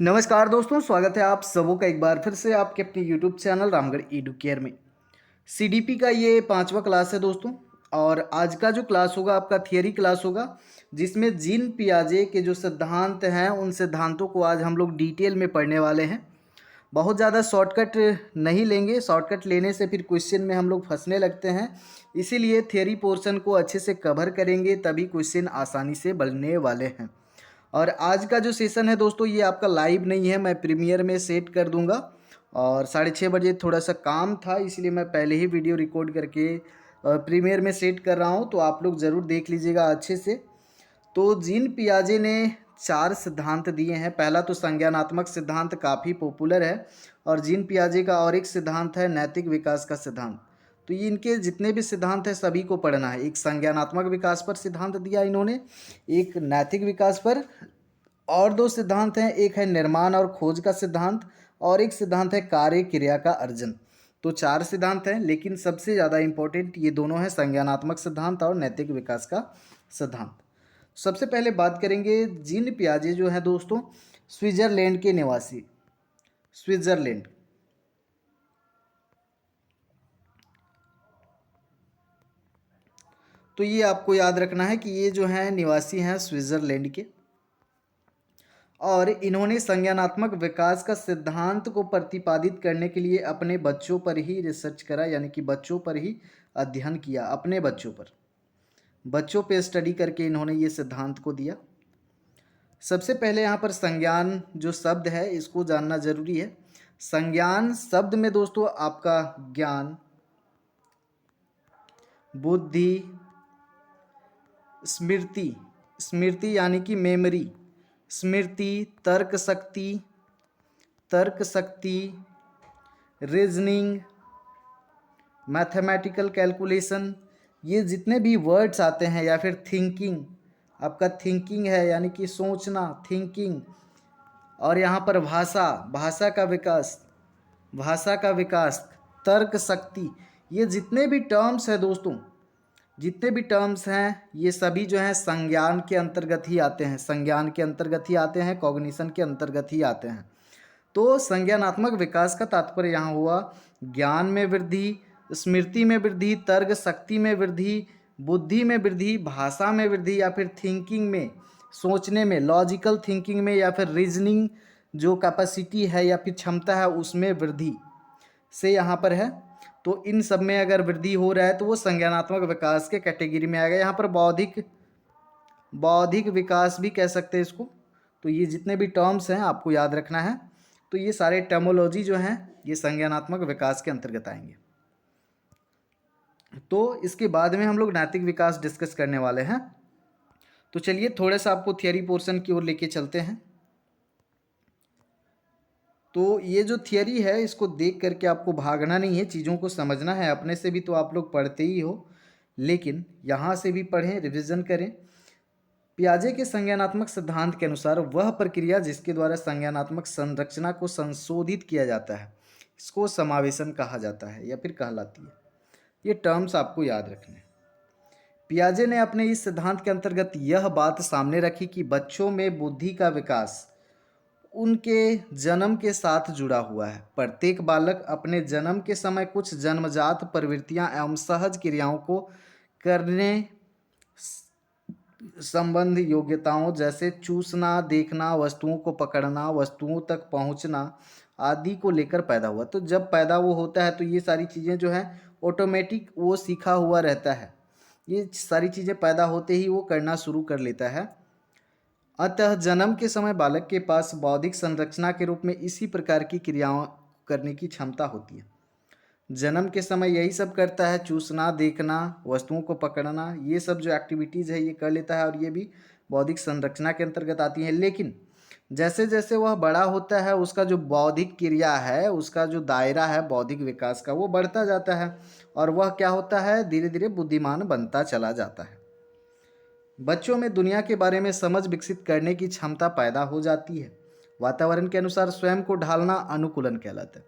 नमस्कार दोस्तों, स्वागत है आप सबों का एक बार फिर से आपके अपने YouTube channel Ramgarh edu care में। सीडीपी का ये 5वां क्लास है दोस्तों। और आज का जो क्लास होगा आपका थियरी क्लास होगा, जिसमें जीन पियाजे के जो सिद्धांत हैं उन सिद्धांतों को आज हम लोग डिटेल में पढ़ने वाले हैं। बहुत ज़्यादा शॉर्टकट नहीं लेंगे, शॉर्टकट लेने से फिर क्वेश्चन में हम लोग फंसने लगते हैं। इसीलिए थियरी पोर्शन को अच्छे से कवर करेंगे, तभी क्वेश्चन आसानी से बनने वाले हैं। और आज का जो सेशन है दोस्तों, ये आपका लाइव नहीं है, मैं प्रीमियर में सेट कर दूंगा। और 6:30 बजे थोड़ा सा काम था, इसलिए मैं पहले ही वीडियो रिकॉर्ड करके प्रीमियर में सेट कर रहा हूँ, तो आप लोग ज़रूर देख लीजिएगा अच्छे से। तो जीन पियाजे ने 4 सिद्धांत दिए हैं। पहला तो संज्ञानात्मक सिद्धांत काफ़ी पॉपुलर है, और जीन पियाजे का और एक सिद्धांत है नैतिक विकास का सिद्धांत। तो ये इनके जितने भी सिद्धांत हैं सभी को पढ़ना है। एक संज्ञानात्मक विकास पर सिद्धांत दिया इन्होंने, एक नैतिक विकास पर, और 2 सिद्धांत हैं, एक है निर्माण और खोज का सिद्धांत, और एक सिद्धांत है कार्य क्रिया का अर्जन। तो 4 सिद्धांत हैं, लेकिन सबसे ज़्यादा इम्पोर्टेंट ये दोनों हैं, संज्ञानात्मक सिद्धांत और नैतिक विकास का सिद्धांत। सबसे पहले बात करेंगे, जीन पियाजे जो है दोस्तों स्विट्ज़रलैंड के निवासी, स्विट्ज़रलैंड। तो ये आपको याद रखना है कि ये जो हैं निवासी हैं स्विट्ज़रलैंड के, और इन्होंने संज्ञानात्मक विकास का सिद्धांत को प्रतिपादित करने के लिए अपने बच्चों पर ही रिसर्च करा, यानी कि बच्चों पर ही अध्ययन किया, अपने बच्चों पे स्टडी करके इन्होंने ये सिद्धांत को दिया। सबसे पहले यहाँ पर संज्ञान जो शब्द है इसको जानना जरूरी है। संज्ञान शब्द में दोस्तों आपका ज्ञान, बुद्धि, स्मृति, स्मृति यानी कि मेमोरी, स्मृति, तर्क शक्ति, रीजनिंग, मैथमेटिकल कैलकुलेशन, ये जितने भी वर्ड्स आते हैं, या फिर थिंकिंग, आपका थिंकिंग है यानी कि सोचना, थिंकिंग। और यहाँ पर भाषा, भाषा का विकास, तर्क शक्ति, ये जितने भी टर्म्स हैं दोस्तों, जितने भी टर्म्स हैं ये सभी जो हैं संज्ञान के अंतर्गत ही आते हैं, संज्ञान के अंतर्गत ही आते हैं, कॉग्निशन के अंतर्गत ही आते हैं। तो संज्ञानात्मक विकास का तात्पर्य यहाँ हुआ ज्ञान में वृद्धि, स्मृति में वृद्धि, तर्क शक्ति में वृद्धि, बुद्धि में वृद्धि, भाषा में वृद्धि, या फिर थिंकिंग में, सोचने में, लॉजिकल थिंकिंग में, या फिर रीजनिंग जो कैपेसिटी है या फिर क्षमता है उसमें वृद्धि से यहाँ पर है। तो इन सब में अगर वृद्धि हो रहा है तो वो संज्ञानात्मक विकास के कैटेगरी में आएगा। यहाँ पर बौद्धिक विकास भी कह सकते हैं इसको। तो ये जितने भी टर्म्स हैं आपको याद रखना है। तो ये सारे टर्मोलॉजी जो हैं ये संज्ञानात्मक विकास के अंतर्गत आएंगे। तो इसके बाद में हम लोग नैतिक विकास डिस्कस करने वाले हैं। तो चलिए थोड़ा सा आपको थियरी पोर्शन की ओर लेके चलते हैं। तो ये जो थियरी है इसको देख करके आपको भागना नहीं है, चीज़ों को समझना है। अपने से भी तो आप लोग पढ़ते ही हो, लेकिन यहाँ से भी पढ़ें, रिविज़न करें। पियाजे के संज्ञानात्मक सिद्धांत के अनुसार वह प्रक्रिया जिसके द्वारा संज्ञानात्मक संरचना को संशोधित किया जाता है इसको समावेशन कहा जाता है या फिर कहलाती है। ये टर्म्स आपको याद रखने हैं। पियाजे ने अपने इस सिद्धांत के अंतर्गत यह बात सामने रखी कि बच्चों में बुद्धि का विकास उनके जन्म के साथ जुड़ा हुआ है। प्रत्येक बालक अपने जन्म के समय कुछ जन्मजात प्रवृत्तियां एवं सहज क्रियाओं को करने संबंध योग्यताओं जैसे चूसना, देखना, वस्तुओं को पकड़ना, वस्तुओं तक पहुंचना आदि को लेकर पैदा हुआ। तो जब पैदा वो होता है तो ये सारी चीज़ें जो हैं ऑटोमेटिक वो सीखा हुआ रहता है। ये सारी चीज़ें पैदा होते ही वो करना शुरू कर लेता है। अतः जन्म के समय बालक के पास बौद्धिक संरचना के रूप में इसी प्रकार की क्रियाओं करने की क्षमता होती है। जन्म के समय यही सब करता है, चूसना, देखना, वस्तुओं को पकड़ना, ये सब जो एक्टिविटीज़ है ये कर लेता है, और ये भी बौद्धिक संरचना के अंतर्गत आती हैं। लेकिन जैसे जैसे वह बड़ा होता है उसका जो बौद्धिक क्रिया है, उसका जो दायरा है बौद्धिक विकास का, वो बढ़ता जाता है, और वह क्या होता है, धीरे धीरे बुद्धिमान बनता चला जाता है। बच्चों में दुनिया के बारे में समझ विकसित करने की क्षमता पैदा हो जाती है। वातावरण के अनुसार स्वयं को ढालना अनुकूलन कहलाता है।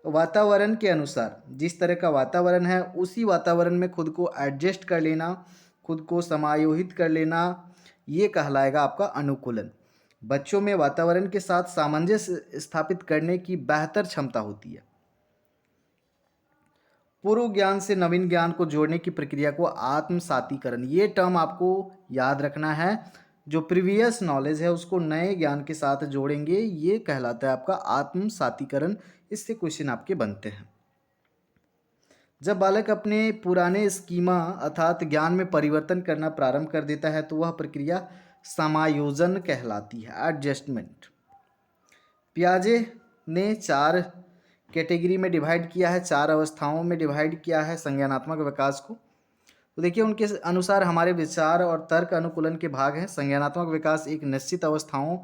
वातावरण के अनुसार जिस तरह का वातावरण है उसी वातावरण में खुद को एडजस्ट कर लेना, खुद को समायोहित कर लेना, ये कहलाएगा आपका अनुकूलन। बच्चों में वातावरण के साथ सामंजस्य स्थापित करने की बेहतर क्षमता होती है। पूर्व ज्ञान से नवीन ज्ञान को जोड़ने की प्रक्रिया को आत्मसातीकरण, ये टर्म आपको याद रखना है। जो प्रीवियस नॉलेज है उसको नए ज्ञान के साथ जोड़ेंगे, ये कहलाता है आपका आत्मसातीकरण। इससे क्वेश्चन आपके बनते हैं। जब बालक अपने पुराने स्कीमा अर्थात ज्ञान में परिवर्तन करना प्रारंभ कर देता है तो वह प्रक्रिया समायोजन कहलाती है, एडजस्टमेंट। पियाजे ने 4 कैटेगरी में डिवाइड किया है, 4 अवस्थाओं में डिवाइड किया है संज्ञानात्मक विकास को। तो देखिए उनके अनुसार हमारे विचार और तर्क अनुकूलन के भाग हैं। संज्ञानात्मक विकास एक निश्चित अवस्थाओं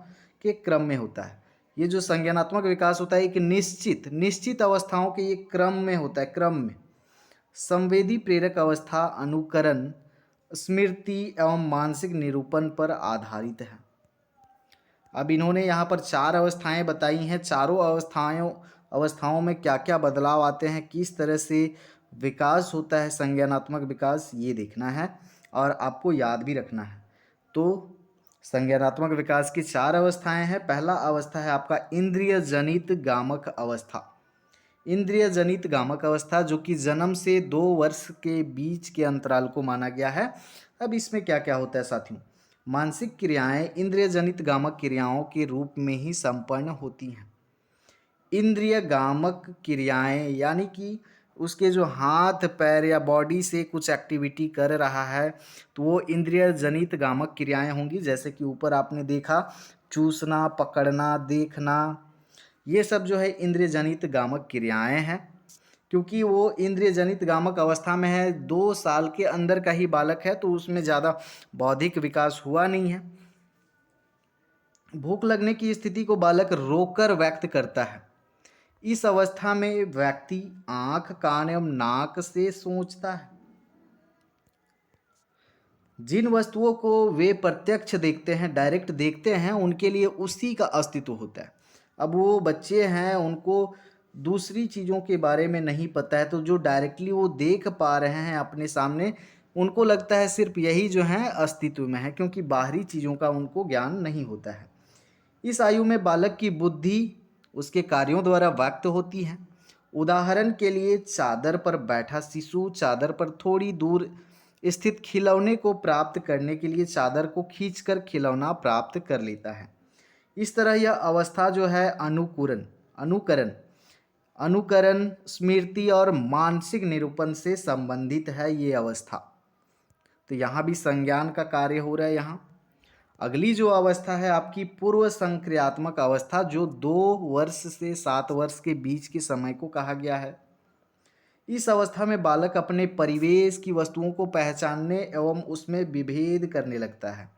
के क्रम में होता है। ये जो संज्ञानात्मक विकास होता है एक निश्चित अवस्थाओं के ये क्रम में होता है, क्रम में। संवेदी प्रेरक अवस्था अनुकरण, स्मृति एवं मानसिक निरूपण पर आधारित है। अब इन्होंने यहाँ पर 4 अवस्थाएं बताई हैं। चारों अवस्थाओं में क्या क्या बदलाव आते हैं, किस तरह से विकास होता है संज्ञानात्मक विकास, ये देखना है और आपको याद भी रखना है। तो संज्ञानात्मक विकास की 4 अवस्थाएं हैं। पहला अवस्था है आपका इंद्रिय जनित गामक अवस्था। इंद्रिय जनित गामक अवस्था जो कि जन्म से 2 वर्ष के बीच के अंतराल को माना गया है। अब इसमें क्या क्या होता है साथियों, मानसिक क्रियाएं इंद्रिय जनित गामक क्रियाओं के रूप में ही संपन्न होती हैं। इंद्रिय गामक क्रियाएं यानी कि उसके जो हाथ पैर या बॉडी से कुछ एक्टिविटी कर रहा है तो वो इंद्रिय जनित गामक क्रियाएं होंगी। जैसे कि ऊपर आपने देखा, चूसना, पकड़ना, देखना, ये सब जो है इंद्रिय जनित गामक क्रियाएं हैं। क्योंकि वो इंद्रिय जनित गामक अवस्था में है, 2 साल के अंदर का ही बालक है, तो उसमें ज़्यादा बौद्धिक विकास हुआ नहीं है। भूख लगने की स्थिति को बालक रोकर व्यक्त करता है। इस अवस्था में व्यक्ति आंख, कान एवं नाक से सोचता है। जिन वस्तुओं को वे प्रत्यक्ष देखते हैं, डायरेक्ट देखते हैं, उनके लिए उसी का अस्तित्व होता है। अब वो बच्चे हैं, उनको दूसरी चीज़ों के बारे में नहीं पता है, तो जो डायरेक्टली वो देख पा रहे हैं अपने सामने, उनको लगता है सिर्फ यही जो है अस्तित्व में है, क्योंकि बाहरी चीज़ों का उनको ज्ञान नहीं होता है। इस आयु में बालक की बुद्धि उसके कार्यों द्वारा व्यक्त होती है। उदाहरण के लिए चादर पर बैठा शिशु चादर पर थोड़ी दूर स्थित खिलौने को प्राप्त करने के लिए चादर को खींचकर खिलौना प्राप्त कर लेता है। इस तरह यह अवस्था जो है अनुकरण अनुकरण स्मृति और मानसिक निरूपण से संबंधित है ये अवस्था। तो यहाँ भी संज्ञान का कार्य हो रहा है। यहाँ अगली जो अवस्था है आपकी पूर्व संक्रियात्मक अवस्था, जो 2 वर्ष से 7 वर्ष के बीच के समय को कहा गया है। इस अवस्था में बालक अपने परिवेश की वस्तुओं को पहचानने एवं उसमें विभेद करने लगता है।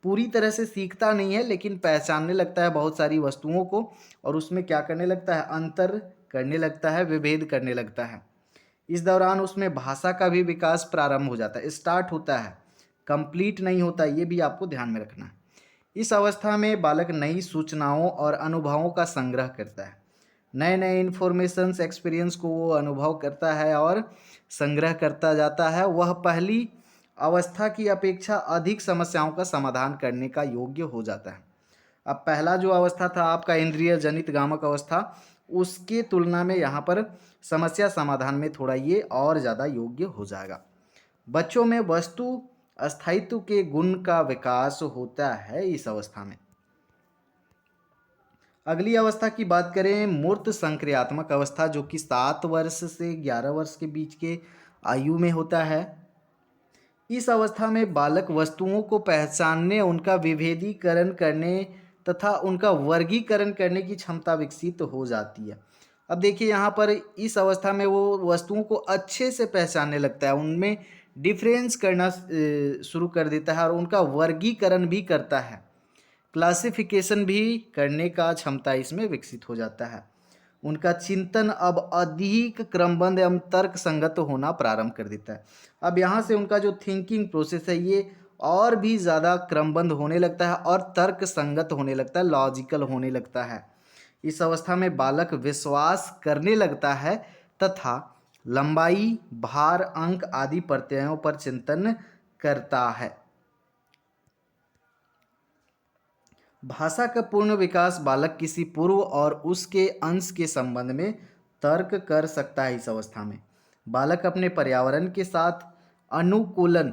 पूरी तरह से सीखता नहीं है, लेकिन पहचानने लगता है बहुत सारी वस्तुओं को, और उसमें क्या करने लगता है, अंतर करने लगता है, विभेद करने लगता है। इस दौरान उसमें भाषा का भी विकास प्रारंभ हो जाता है, स्टार्ट होता है, कंप्लीट नहीं होता, ये भी आपको ध्यान में रखना है। इस अवस्था में बालक नई सूचनाओं और अनुभवों का संग्रह करता है। नए नए इन्फॉर्मेशंस एक्सपीरियंस को वो अनुभव करता है और संग्रह करता जाता है। वह पहली अवस्था की अपेक्षा अधिक समस्याओं का समाधान करने का योग्य हो जाता है। अब पहला जो अवस्था था आपका इंद्रिय जनित गामक अवस्था, उसके तुलना में यहाँ पर समस्या समाधान में थोड़ा ये और ज़्यादा योग्य हो जाएगा। बच्चों में वस्तु अस्थायित्व के गुण का विकास होता है इस अवस्था में। अगली अवस्था की बात करें, मूर्त संक्रियात्मक अवस्था, जो कि 7 वर्ष से 11 वर्ष के बीच के आयु में होता है। इस अवस्था में बालक वस्तुओं को पहचानने, उनका विभेदीकरण करने तथा उनका वर्गीकरण करने की क्षमता विकसित हो जाती है। अब देखिए यहाँ पर इस अवस्था में वो वस्तुओं को अच्छे से पहचानने लगता है, उनमें डिफरेंस करना शुरू कर देता है और उनका वर्गीकरण भी करता है, क्लासिफिकेशन भी करने का क्षमता इसमें विकसित हो जाता है। उनका चिंतन अब अधिक क्रमबद्ध एवं तर्क संगत होना प्रारंभ कर देता है। अब यहाँ से उनका जो थिंकिंग प्रोसेस है ये और भी ज़्यादा क्रमबद्ध होने लगता है और तर्क संगत होने लगता है, लॉजिकल होने लगता है। इस अवस्था में बालक विश्वास करने लगता है तथा लंबाई, भार, अंक आदि प्रत्ययों पर चिंतन करता है। भाषा का पूर्ण विकास बालक किसी पूर्व और उसके अंश के संबंध में तर्क कर सकता है। इस अवस्था में बालक अपने पर्यावरण के साथ अनुकूलन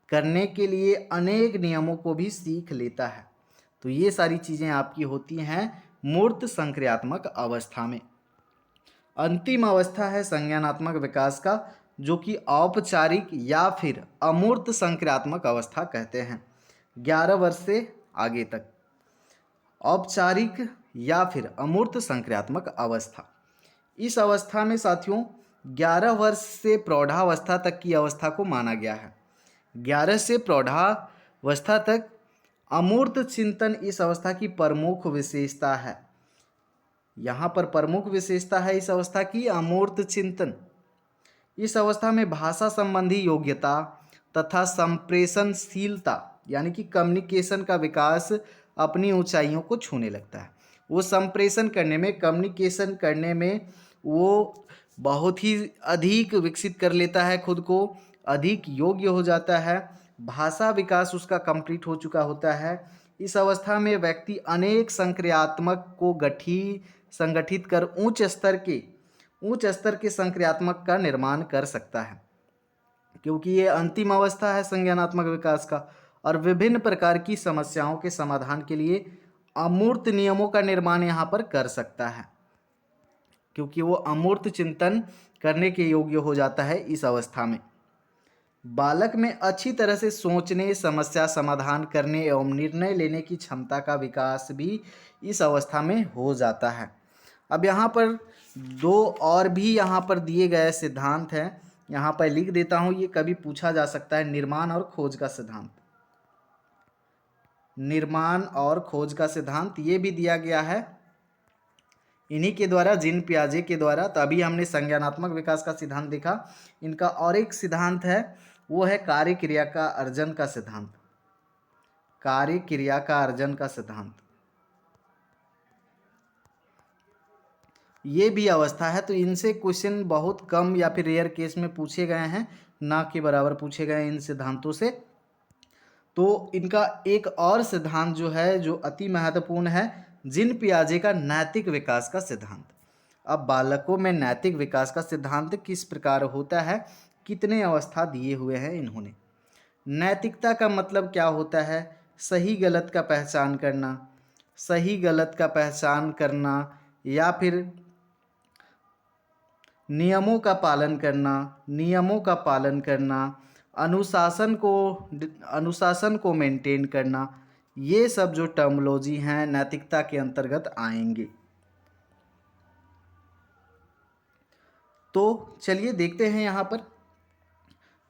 करने के लिए अनेक नियमों को भी सीख लेता है। तो ये सारी चीज़ें आपकी होती हैं मूर्त संक्रियात्मक अवस्था में। अंतिम अवस्था है संज्ञानात्मक विकास का, जो कि औपचारिक या फिर अमूर्त संक्रियात्मक अवस्था कहते हैं। 11 वर्ष से आगे तक औपचारिक या फिर अमूर्त संक्रियात्मक अवस्था। इस अवस्था में साथियों 11 वर्ष से प्रौढ़ावस्था तक की अवस्था को माना गया है। 11 से प्रौढ़ावस्था तक अमूर्त चिंतन इस अवस्था की प्रमुख विशेषता है। यहाँ पर प्रमुख विशेषता है इस अवस्था की अमूर्त चिंतन। इस अवस्था में भाषा संबंधी योग्यता तथा संप्रेषणशीलता यानी कि कम्युनिकेशन का विकास अपनी ऊंचाइयों को छूने लगता है। वो संप्रेषण करने में, कम्युनिकेशन करने में वो बहुत ही अधिक विकसित कर लेता है, खुद को अधिक योग्य हो जाता है। भाषा विकास उसका कंप्लीट हो चुका होता है। इस अवस्था में व्यक्ति अनेक संक्रियात्मक को संगठित कर उच्च स्तर के संक्रियात्मक का निर्माण कर सकता है, क्योंकि ये अंतिम अवस्था है संज्ञानात्मक विकास का। और विभिन्न प्रकार की समस्याओं के समाधान के लिए अमूर्त नियमों का निर्माण यहाँ पर कर सकता है, क्योंकि वो अमूर्त चिंतन करने के योग्य हो जाता है। इस अवस्था में बालक में अच्छी तरह से सोचने, समस्या समाधान करने एवं निर्णय लेने की क्षमता का विकास भी इस अवस्था में हो जाता है। अब यहाँ पर दो और भी यहाँ पर दिए गए सिद्धांत हैं, यहाँ पर लिख देता हूँ, ये कभी पूछा जा सकता है। निर्माण और खोज का सिद्धांत, निर्माण और खोज का सिद्धांत ये भी दिया गया है इन्हीं के द्वारा, जीन पियाजे के द्वारा। तो अभी हमने संज्ञानात्मक विकास का सिद्धांत देखा। इनका और एक सिद्धांत है, वो है कार्य क्रिया का अर्जन का सिद्धांत। कार्य क्रिया का अर्जन का सिद्धांत ये भी अवस्था है। तो इनसे क्वेश्चन बहुत कम या फिर रेयर केस में पूछे गए हैं, ना के बराबर पूछे गए इन सिद्धांतों से। तो इनका एक और सिद्धांत जो है, जो अति महत्वपूर्ण है, जीन पियाजे का नैतिक विकास का सिद्धांत। अब बालकों में नैतिक विकास का सिद्धांत किस प्रकार होता है, कितने अवस्था दिए हुए हैं इन्होंने। नैतिकता का मतलब क्या होता है? सही गलत का पहचान करना, सही गलत का पहचान करना, या फिर नियमों का पालन करना, अनुशासन को मेंटेन करना, ये सब जो टर्मोलॉजी हैं नैतिकता के अंतर्गत आएंगे। तो चलिए देखते हैं यहाँ पर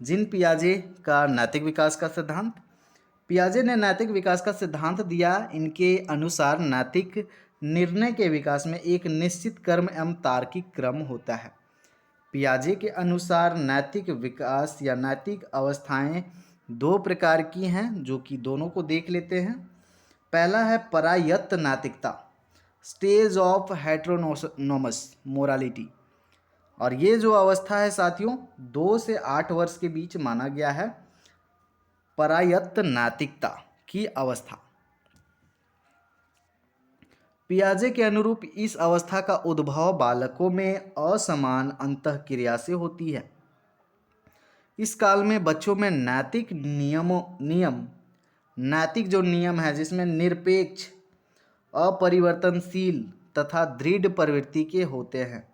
जीन पियाजे का नैतिक विकास का सिद्धांत। पियाजे ने नैतिक विकास का सिद्धांत दिया। इनके अनुसार नैतिक निर्णय के विकास में एक निश्चित क्रम एवं तार्किक क्रम होता है। पियाजे के अनुसार नैतिक विकास या नैतिक अवस्थाएं दो प्रकार की हैं, जो कि दोनों को देख लेते हैं। पहला है परायत्त नैतिकता, स्टेज ऑफ हेटेरोनोमस मोरालिटी। और ये जो अवस्था है साथियों 2 से 8 वर्ष के बीच माना गया है, परायत्त नैतिकता की अवस्था। पियाजे के अनुरूप इस अवस्था का उद्भव बालकों में असमान अंतःक्रिया से होती है। इस काल में बच्चों में नैतिक नैतिक जो नियम है, जिसमें निरपेक्ष, अपरिवर्तनशील तथा दृढ़ प्रवृत्ति के होते हैं,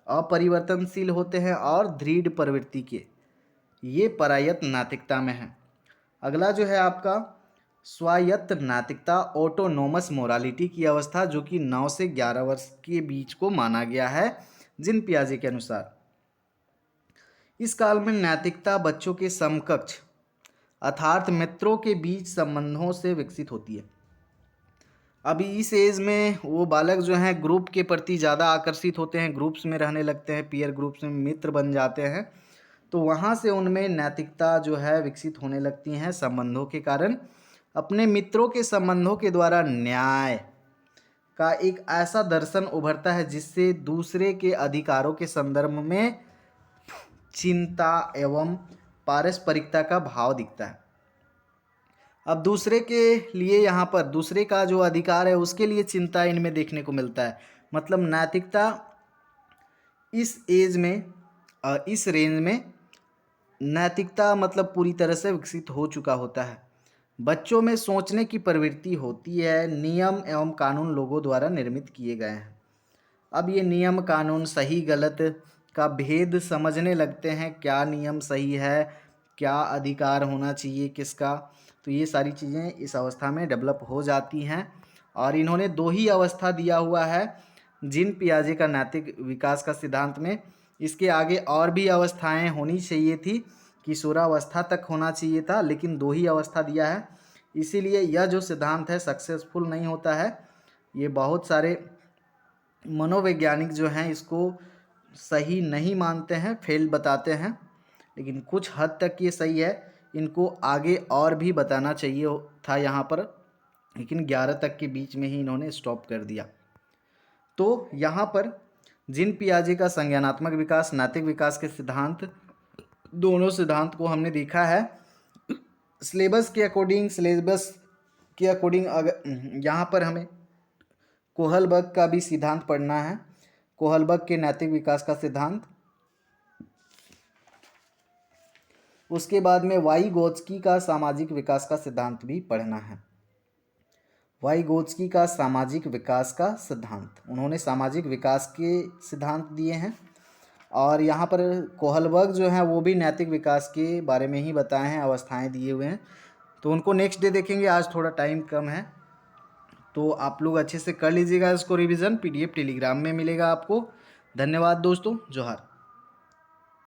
अपरिवर्तनशील होते हैं और दृढ़ प्रवृत्ति के, ये परायत्त नैतिकता में है। अगला जो है आपका स्वायत्त नैतिकता, ऑटोनोमस मोरालिटी की अवस्था, जो कि 9 से 11 वर्ष के बीच को माना गया है जीन पियाजे के अनुसार। इस काल में नैतिकता बच्चों के समकक्ष अर्थात मित्रों के बीच संबंधों से विकसित होती है। अभी इस एज में वो बालक जो हैं ग्रुप के प्रति ज़्यादा आकर्षित होते हैं, ग्रुप्स में रहने लगते हैं, पीयर ग्रुप्स में मित्र बन जाते हैं। तो वहाँ से उनमें नैतिकता जो है विकसित होने लगती हैं संबंधों के कारण। अपने मित्रों के संबंधों के द्वारा न्याय का एक ऐसा दर्शन उभरता है जिससे दूसरे के अधिकारों के संदर्भ में चिंता एवं पारस्परिकता का भाव दिखता है। अब दूसरे के लिए यहाँ पर दूसरे का जो अधिकार है उसके लिए चिंता इनमें देखने को मिलता है। मतलब नैतिकता इस एज में इस रेंज में नैतिकता मतलब पूरी तरह से विकसित हो चुका होता है। बच्चों में सोचने की प्रवृत्ति होती है। नियम एवं कानून लोगों द्वारा निर्मित किए गए हैं। अब ये नियम कानून सही गलत का भेद समझने लगते हैं, क्या नियम सही है, क्या अधिकार होना चाहिए किसका, तो ये सारी चीज़ें इस अवस्था में डेवलप हो जाती हैं। और इन्होंने दो ही अवस्था दिया हुआ है जीन पियाजे का नैतिक विकास का सिद्धांत में। इसके आगे और भी अवस्थाएं होनी चाहिए थी, किशोरावस्था तक होना चाहिए था, लेकिन दो ही अवस्था दिया है। इसीलिए यह जो सिद्धांत है सक्सेसफुल नहीं होता है। ये बहुत सारे मनोवैज्ञानिक जो हैं इसको सही नहीं मानते हैं, फेल बताते हैं, लेकिन कुछ हद तक ये सही है। इनको आगे और भी बताना चाहिए था यहाँ पर, लेकिन 11 तक के बीच में ही इन्होंने स्टॉप कर दिया। तो यहाँ पर जीन पियाजे का संज्ञानात्मक विकास, नैतिक विकास के सिद्धांत, दोनों सिद्धांत को हमने देखा है। सिलेबस के अकॉर्डिंग अगर यहाँ पर हमें कोहलबर्ग का भी सिद्धांत पढ़ना है, कोहलबर्ग के नैतिक विकास का सिद्धांत। उसके बाद में वाइगोत्स्की का सामाजिक विकास का सिद्धांत भी पढ़ना है। वाइगोत्स्की का सामाजिक विकास का सिद्धांत, उन्होंने सामाजिक विकास के सिद्धांत दिए हैं। और यहाँ पर कोहलबर्ग जो है वो भी नैतिक विकास के बारे में ही बताए हैं, अवस्थाएं दिए हुए हैं। तो उनको नेक्स्ट डे देखेंगे, आज थोड़ा टाइम कम है, तो आप लोग अच्छे से कर लीजिएगा इसको रिवीजन। PDF टेलीग्राम में मिलेगा आपको। धन्यवाद दोस्तों, जोहार।